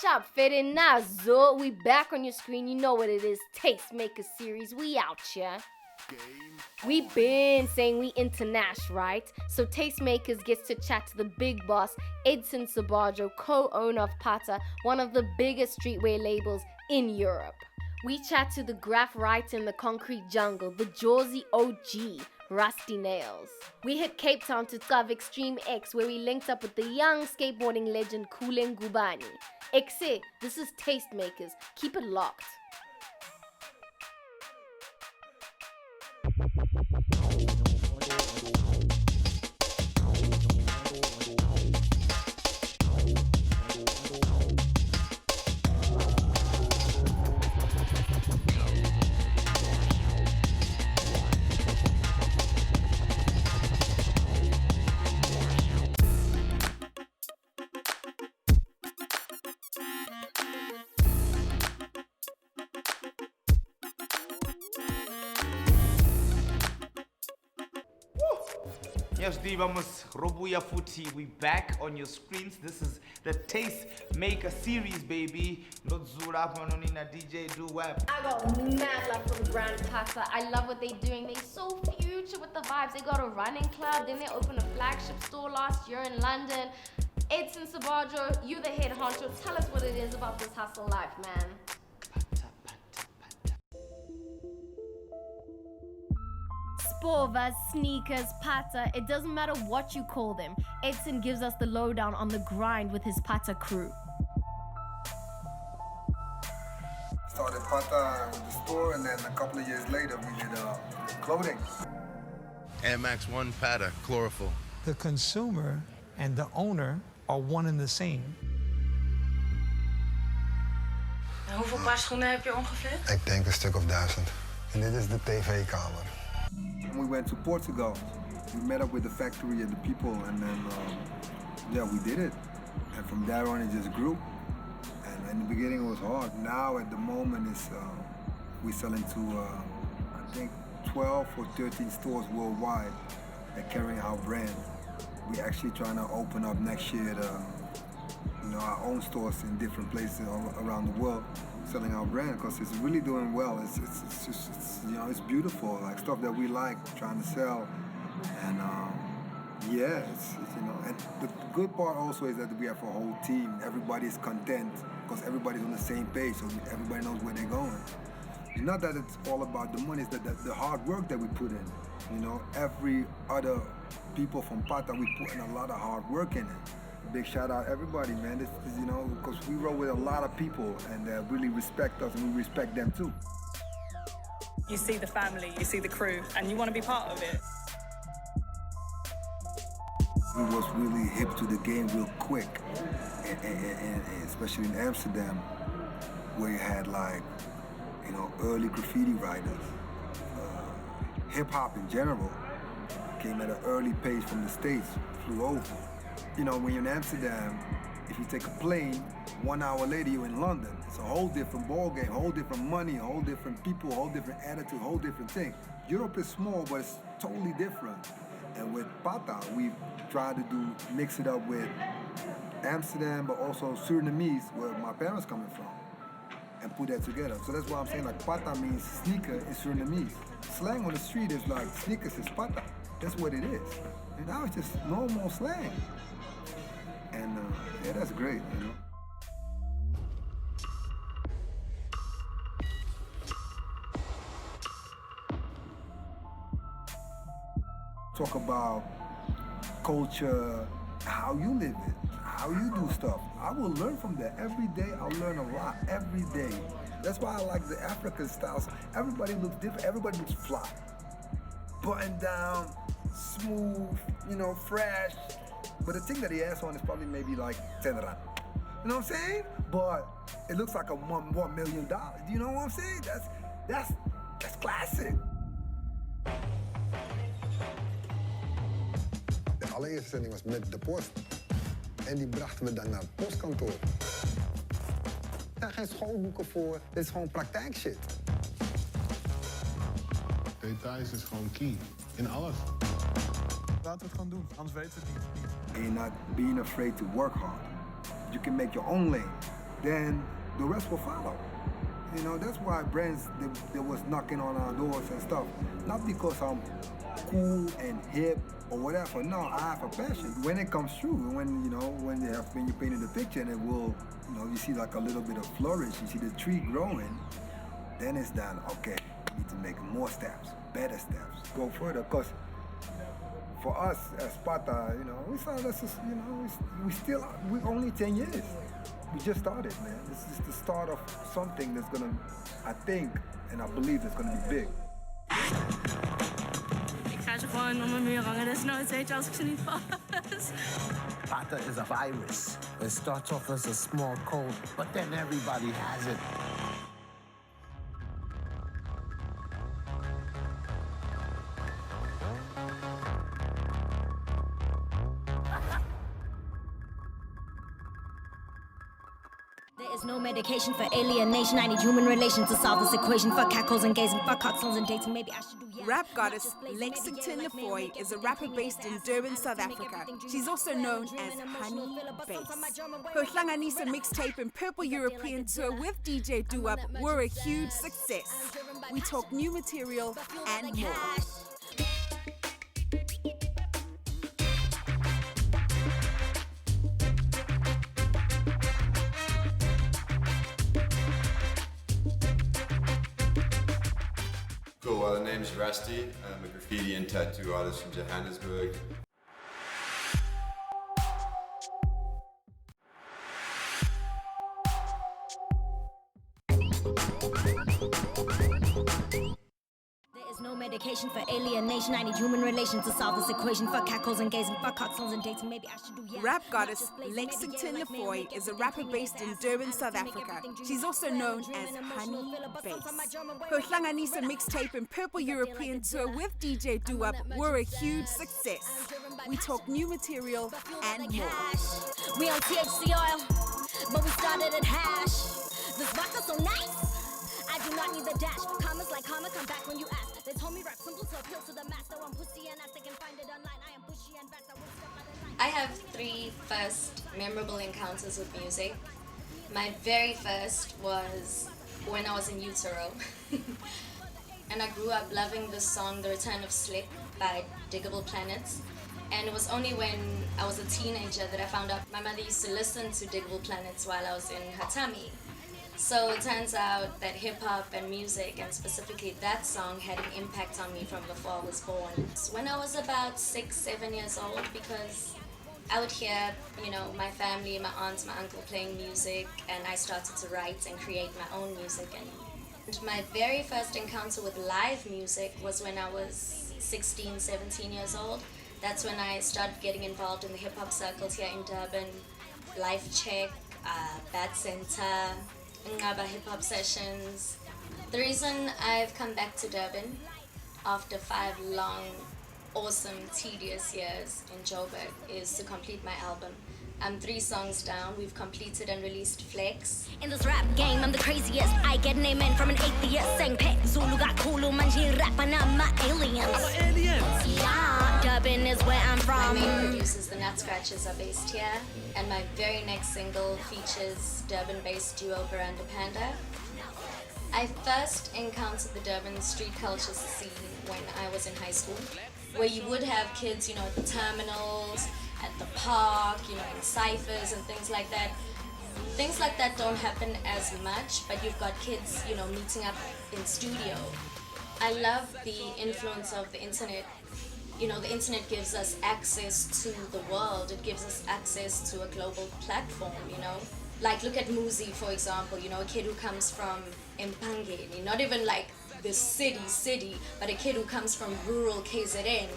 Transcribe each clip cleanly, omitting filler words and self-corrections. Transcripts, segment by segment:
up, Ferenazo? We back on your screen, you know what it is. Tastemaker series, we out here. We been saying we international, right? So Tastemakers gets to chat to the big boss, Edson Sabajo, co-owner of Pata, one of the biggest streetwear labels in Europe. We chat to the graph writer in the concrete jungle, the Jersey OG, Rusty Nails. We hit Cape Town to Tsav Extreme X, where we linked up with the young skateboarding legend Koolaid Ngubane. Exe, this is Tastemakers. Keep it locked. Yes, D, vamos Robuya Futi. We back on your screens. This is the Tastemaker series, baby. Not Zura, Manonina, DJ, Do Web. I got mad love for the brand Pata. I love what they're doing. They're so future with the vibes. They got a running club, then they opened a flagship store last year in London. Edson Sabajo, you the head honcho. Tell us what it is about this hustle life, man. Sporvas, sneakers, Pata, it doesn't matter what you call them. Edson gives us the lowdown on the grind with his Pata crew. Started Pata in the store, and then a couple of years later we did clothing. Air Max 1 Pata, chlorophyll. The consumer and the owner are one and the same. En hoeveel paar schoenen heb je ongeveer? Ik denk een stuk of 1000. En dit is de tv-kamer. We went to Portugal. We met up with the factory and the people, and then yeah, we did it. And from there on, it just grew. And in the beginning, it was hard. Now, at the moment, we're selling to I think 12 or 13 stores worldwide that carry our brand. We're actually trying to open up next year, our own stores in different places around the world, selling our brand, because it's really doing well. It's just it's beautiful, like stuff that we like trying to sell, and yeah, it's and the good part also is that we have a whole team. Everybody's content because everybody's on the same page, so everybody knows where they're going. It's not that it's all about the money; it's that the hard work that we put in. Every other people from Pata, we put in a lot of hard work in it. Big shout out everybody, man. This is, because we roll with a lot of people and really respect us, and we respect them too. You see the family, you see the crew, and you want to be part of it. We was really hip to the game real quick, and especially in Amsterdam, where you had early graffiti writers. Hip hop in general came at an early pace from the States, flew over. When you're in Amsterdam, if you take a plane, 1 hour later you're in London. It's a whole different ball game, whole different money, whole different people, whole different attitude, whole different thing. Europe is small, but it's totally different. And with Pata, we've tried to mix it up with Amsterdam, but also Surinamese, where my parents coming from, and put that together. So that's why I'm saying Pata means sneaker in Surinamese. Slang on the street is like sneakers is Pata. That's what it is. And now it's just normal slang. And yeah, that's great, Talk about culture, how you live it, how you do stuff. I will learn from that. Every day I'll learn a lot, every day. That's why I like the African styles. Everybody looks different, everybody looks fly. Button down, smooth, fresh. But the thing that he has on is probably maybe like 10 rand. You know what I'm saying? But it looks like a $1 million. You know what I'm saying? That's classic. De allereerste zending was met de post. En die brachten we dan naar het postkantoor. Er zijn geen schoolboeken voor. Dit is gewoon praktijkshit. Details is gewoon key. In alles. Laten we het gewoon doen, anders weten we het niet. And not being afraid to work hard. You can make your own lane. then the rest will follow. You know, that's why brands, they was knocking on our doors and stuff. Not because I'm cool and hip or whatever. No, I have a passion. When it comes true, when you painted the picture and it will, you see like a little bit of flourish, you see the tree growing, then it's done. Okay, we need to make more steps, better steps, go further. Because for us as Pata, we started as we only 10 years. We just started, man. This is the start of something that's gonna, I think, and I believe it's gonna be big. Pata is a virus. It starts off as a small cold, but then everybody has it. There is no medication for alienation. I need human relations to solve this equation. Fuck cackles and gazing, fuck cocktails and dating. Maybe I should do Rap goddess Lexington Lafoy is a rapper based in Durban, South Africa. She's also known as Honey Bass. Her Hlanganisa mixtape and Purple European tour with DJ Doo-Up were a huge success. We talk new material and more. Cool, well, the name's Rusty. I'm a graffiti and tattoo artist from Johannesburg. There is no medication for alienation. I need human relations to solve this equation. Fuck cackles and gazing, fuck cocktails and dating. Maybe I should do Rap goddess Lexington Lafoy is a rapper based in Durban, South Africa. She's also known as Honey Bass. Her Hlanganisa mixtape and Purple European tour with DJ Doo-Up were a huge success. We talk new material and more. We on THC oil, but we started at hash. This vodka so nice. I do not need the dash. Commas like comma, come back when you ask. They told me rap simple to appeal to the mass. Though I'm pussy and ass, they can find it online. I am bushy and fast. I won't step out of line. I have 3 first memorable encounters with music. My very first was when I was in utero. And I grew up loving the song The Return of Slick by Diggable Planets. And it was only when I was a teenager that I found out my mother used to listen to Diggable Planets while I was in her tummy. So it turns out that hip-hop and music, and specifically that song, had an impact on me from before I was born. When I was about 6, 7 years old, because I would hear, my family, my aunt, my uncle playing music, and I started to write and create my own music. And my very first encounter with live music was when I was 16, 17 years old. That's when I started getting involved in the hip-hop circles here in Durban, Life Check, Bad Center, Ngaba hip-hop sessions. The reason I've come back to Durban after 5 long, awesome, tedious years in Joburg is to complete my album. I'm 3 songs down. We've completed and released Flex. In this rap game, I'm the craziest. I get an amen from an atheist saying Pet Zulu got Kulu manji rap and I'm my aliens. I'm aliens. Yeah, Durban is where I'm from. My main producers, the Nut Scratchers, are based here, and my very next single features Durban-based duo Veranda Panda. I first encountered the Durban street culture scene when I was in high school, where you would have kids, at the terminals, at the park, in ciphers and things like that. Things like that don't happen as much, but you've got kids, meeting up in studio. I love the influence of the internet. The internet gives us access to the world. It gives us access to a global platform, Like, look at Muzi, for example, a kid who comes from Mpangeni, not even like the city, but a kid who comes from rural KZN,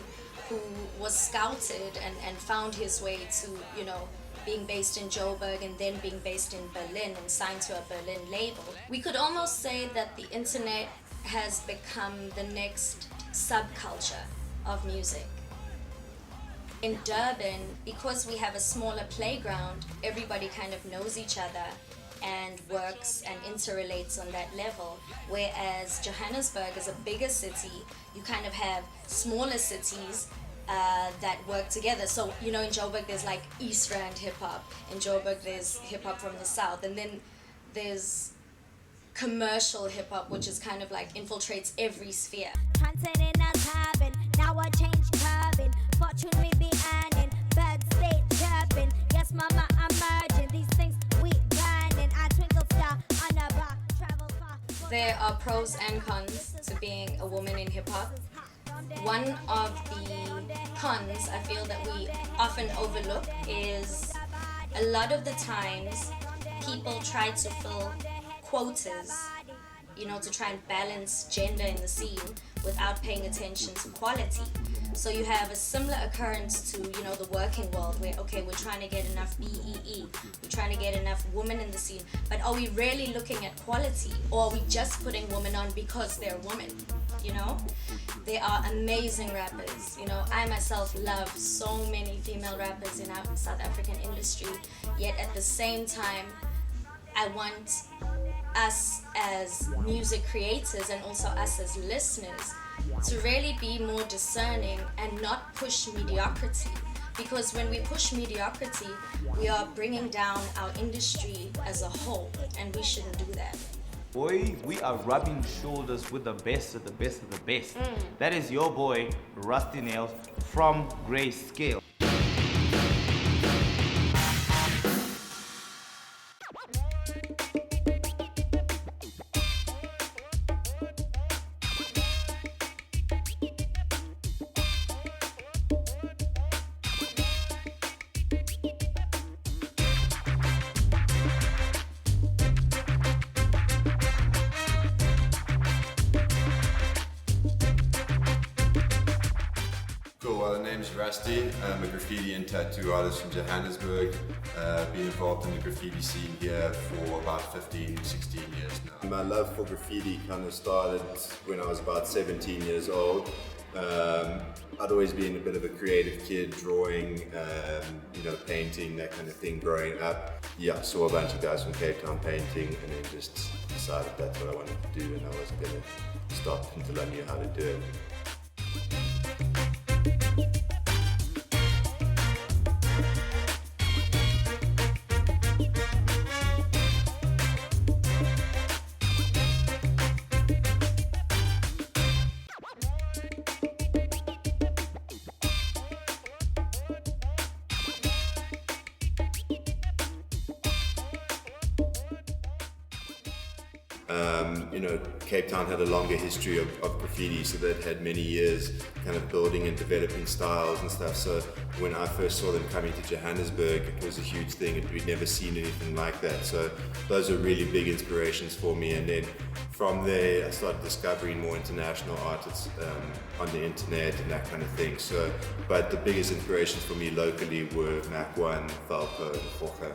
who was scouted and found his way to, being based in Joburg and then being based in Berlin and signed to a Berlin label. We could almost say that the internet has become the next subculture of music. In Durban, because we have a smaller playground, everybody kind of knows each other and works and interrelates on that level. Whereas Johannesburg is a bigger city, you kind of have smaller cities that work together. So, in Joburg there's like East Rand hip hop. In Joburg there's hip hop from the south. And then there's commercial hip hop, which is kind of like infiltrates every sphere. Hunted in a cabin, now I change cabin. Fortune we be earning, bird state chirping. Yes, mama, I'm merging. These things we burning. I twinkle star on a bar, travel far. There are pros and cons to being a woman in hip hop. One of the cons I feel that we often overlook is a lot of the times people try to fill quotas, you know, to try and balance gender in the scene without paying attention to quality. So you have a similar occurrence to, you know, the working world where, okay, we're trying to get enough BEE, we're trying to get enough women in the scene, but are we really looking at quality, or are we just putting women on because they're women, you know? There are amazing rappers, you know, I myself love so many female rappers in our South African industry, yet at the same time, I want us as music creators and also us as listeners to really be more discerning and not push mediocrity. Because when we push mediocrity, we are bringing down our industry as a whole, and we shouldn't do that. Boy, we are rubbing shoulders with the best of the best of the best. That is your boy, Rusty Nails from Grayscale. Cool, well, the name's Rusty. I'm a graffiti and tattoo artist from Johannesburg. Been involved in the graffiti scene here for about 15, 16 years now. My love for graffiti kind of started when I was about 17 years old. I'd always been a bit of a creative kid, drawing, you know, painting, that kind of thing growing up. Yeah, saw a bunch of guys from Cape Town painting and then just decided that's what I wanted to do, and I wasn't going to stop until I knew how to do it. You know, Cape Town had a longer history of graffiti, so they'd had many years kind of building and developing styles and stuff. So when I first saw them coming to Johannesburg, it was a huge thing. We'd never seen anything like that. So those are really big inspirations for me. And then from there, I started discovering more international artists on the internet and that kind of thing. So, but the biggest inspirations for me locally were Mac 1, Valpo, and Jorge.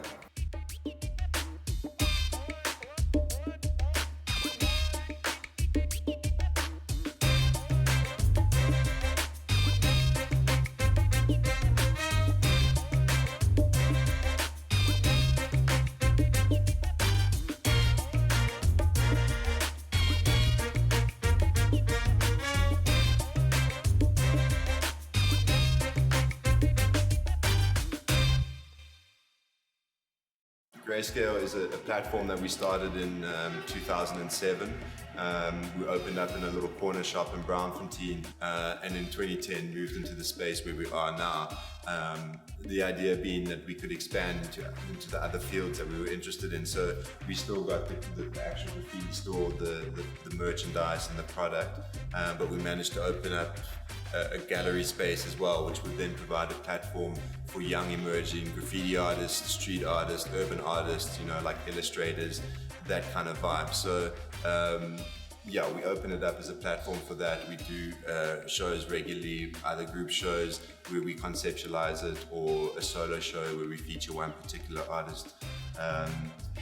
Grayscale is a platform that we started in 2007. We opened up in a little corner shop in Braamfontein, and in 2010 moved into the space where we are now. The idea being that we could expand into the other fields that we were interested in. So we still got the actual graffiti store, the merchandise and the product, but we managed to open up a gallery space as well, which would then provide a platform for young emerging graffiti artists, street artists, urban artists, you know, like illustrators, that kind of vibe. So yeah, we open it up as a platform for that. We do shows regularly, either group shows where we conceptualize it, or a solo show where we feature one particular artist.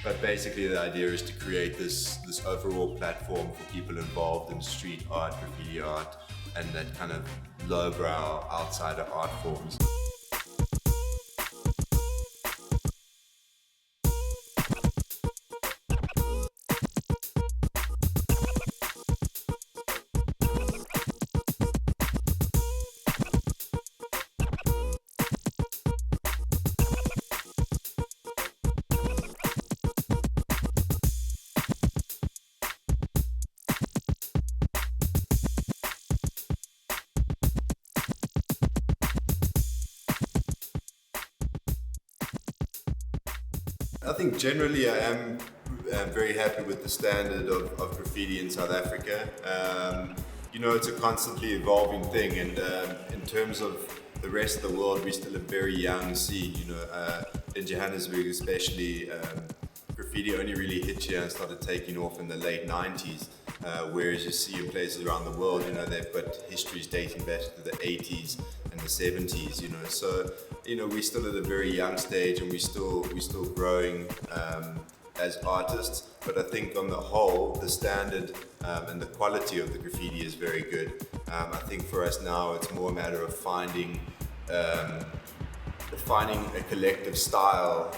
But basically the idea is to create this overall platform for people involved in street art, graffiti art, and that kind of lowbrow outsider art forms. I think generally I am very happy with the standard of graffiti in South Africa. You know, it's a constantly evolving thing, and in terms of the rest of the world, we're still a very young scene. You know, in Johannesburg especially, graffiti only really hit here and started taking off in the late 90s. Whereas you see in places around the world, you know, they've got histories dating back to the 80s and the 70s, you know. So, you know, we're still at a very young stage, and we're still growing as artists. But I think on the whole, the standard and the quality of the graffiti is very good. I think for us now, it's more a matter of finding a collective style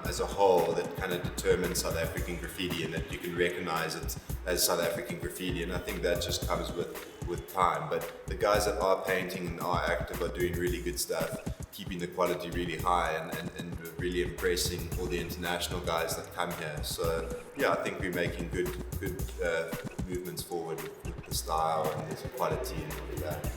as a whole that kind of determines South African graffiti, and that you can recognize it as South African graffiti. And I think that just comes with time. But the guys that are painting and are active are doing really good stuff, keeping the quality really high, and really impressing all the international guys that come here. So yeah, I think we're making good movements forward with the style and the quality and all of that.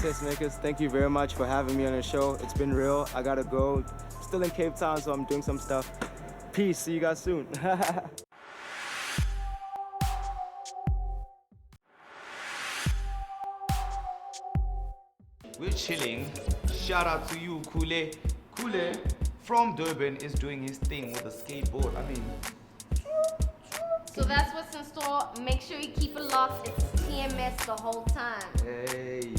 Tastemakers, thank you very much for having me on the show. It's been real. I gotta go. Still in Cape Town, so I'm doing some stuff. Peace. See you guys soon. We're chilling. Shout out to you, Koolaid. Koolaid from Durban is doing his thing with a skateboard. I mean, So that's what's in store. Make sure you keep it locked. It's TMS the whole time. hey.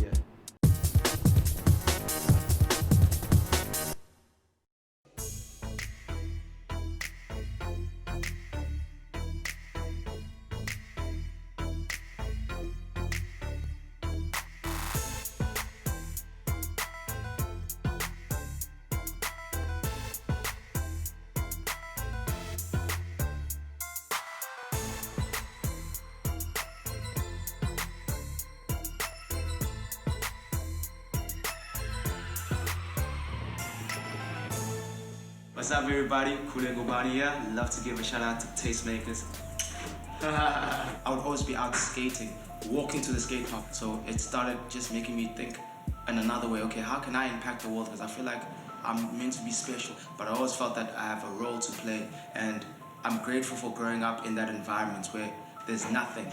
What's up, everybody? Koolaid here. Love to give a shout out to Tastemakers. I would always be out skating, walking to the skate park. So it started just making me think in another way. Okay, how can I impact the world? Because I feel like I'm meant to be special, but I always felt that I have a role to play, and I'm grateful for growing up in that environment where there's nothing.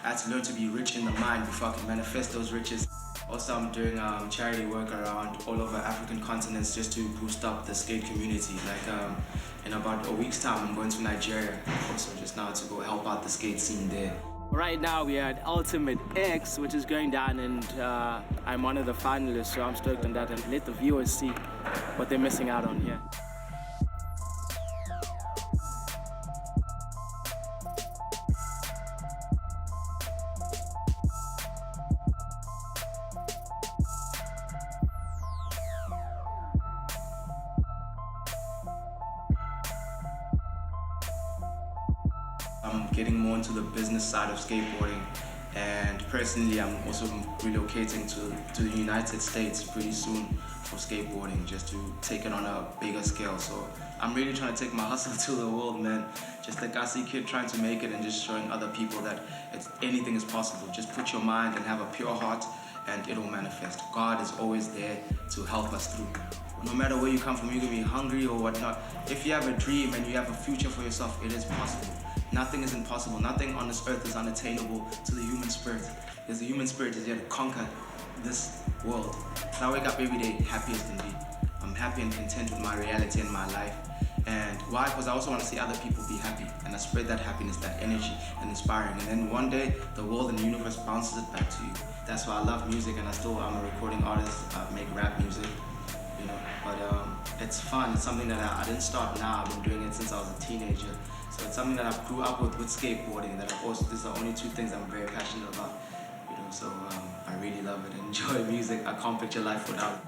I had to learn to be rich in the mind before I can manifest those riches. Also, I'm doing charity work around all over African continents just to boost up the skate community. Like in about a week's time, I'm going to Nigeria also just now to go help out the skate scene there. Right now we are at Ultimate X, which is going down, and I'm one of the finalists, so I'm stoked on that, and let the viewers see what they're missing out on here. I'm getting more into the business side of skateboarding, and personally I'm also relocating to the United States pretty soon for skateboarding, just to take it on a bigger scale. So I'm really trying to take my hustle to the world, man. Just like I see kid trying to make it and just showing other people that anything is possible. Just put your mind and have a pure heart and it will manifest. God is always there to help us through. No matter where you come from, you can be hungry or whatnot. If you have a dream and you have a future for yourself, it is possible. Nothing is impossible. Nothing on this earth is unattainable to the human spirit. Because the human spirit is here to conquer this world. So I wake up every day happy as can be. I'm happy and content with my reality and my life. And why? Because I also want to see other people be happy. And I spread that happiness, that energy, and inspiring. And then one day, the world and the universe bounces it back to you. That's why I love music, and I'm a recording artist. I make rap music, you know. But it's fun. It's something that I didn't start now. I've been doing it since I was a teenager. So it's something that I grew up with skateboarding. That these are the only two things I'm very passionate about, you know. So I really love it. Enjoy music. I can't picture life without it.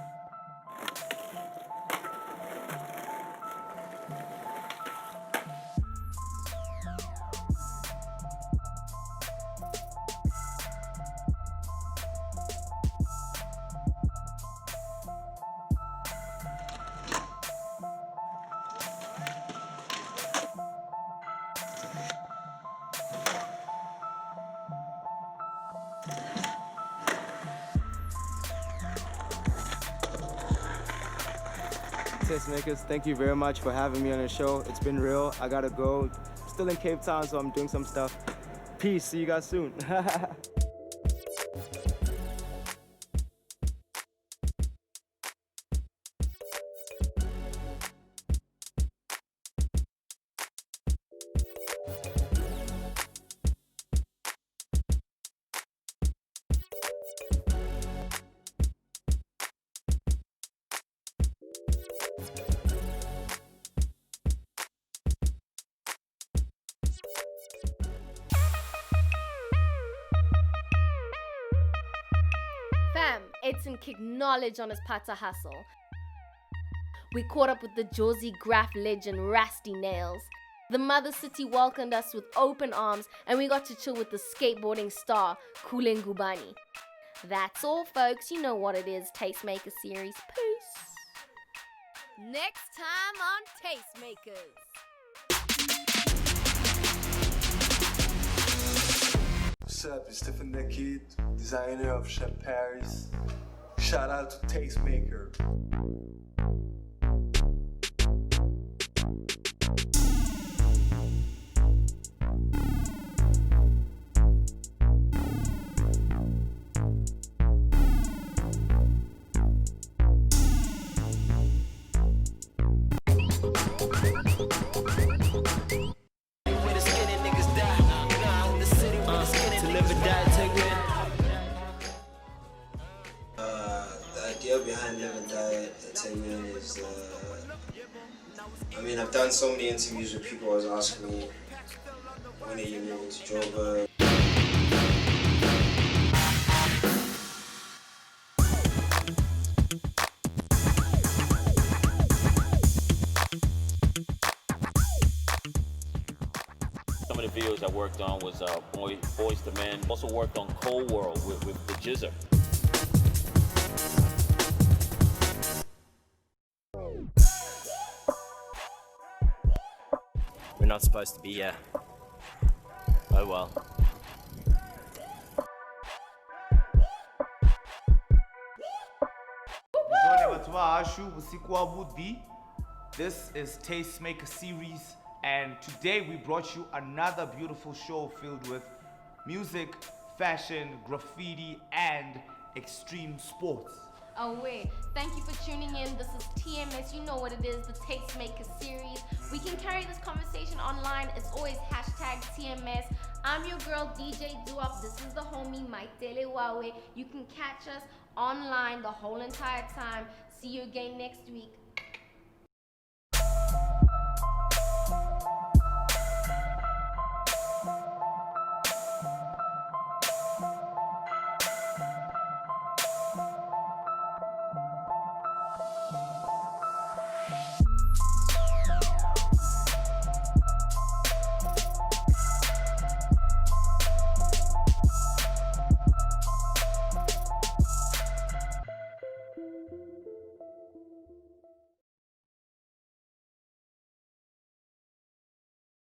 Tastemakers. Thank you very much for having me on the show. It's been real. I gotta go. Still in Cape Town, so I'm doing some stuff. Peace. See you guys soon. Fam, Edson kicked knowledge on his pata hustle. We caught up with the Josie Graph legend Rasty Nails. The mother city welcomed us with open arms, and we got to chill with the skateboarding star Koolaid Gubani. That's all, folks. You know what it is. Tastemaker series. Peace. Next time on Tastemakers. What's up? It's Stefan Nekid, designer of Chef Paris. Shout out to Tastemaker. The idea behind Live and Die at 10 million is, I mean, I've done so many interviews where people always ask me, when are you moving to Joburg? Some of the videos I worked on was Boys to Men. Also worked on Cold World with the Jizzer. We're not supposed to be here. Oh well. This is Tastemaker series, and today we brought you another beautiful show filled with music, fashion, graffiti, and extreme sports. Oh wait, thank you for tuning in. This is TMS. You know what it is, the Tastemaker series. We can carry this conversation online. It's always hashtag TMS. I'm your girl DJ Duop. This is the homie Maitele Wawe. You can catch us online the whole entire time. See you again next week.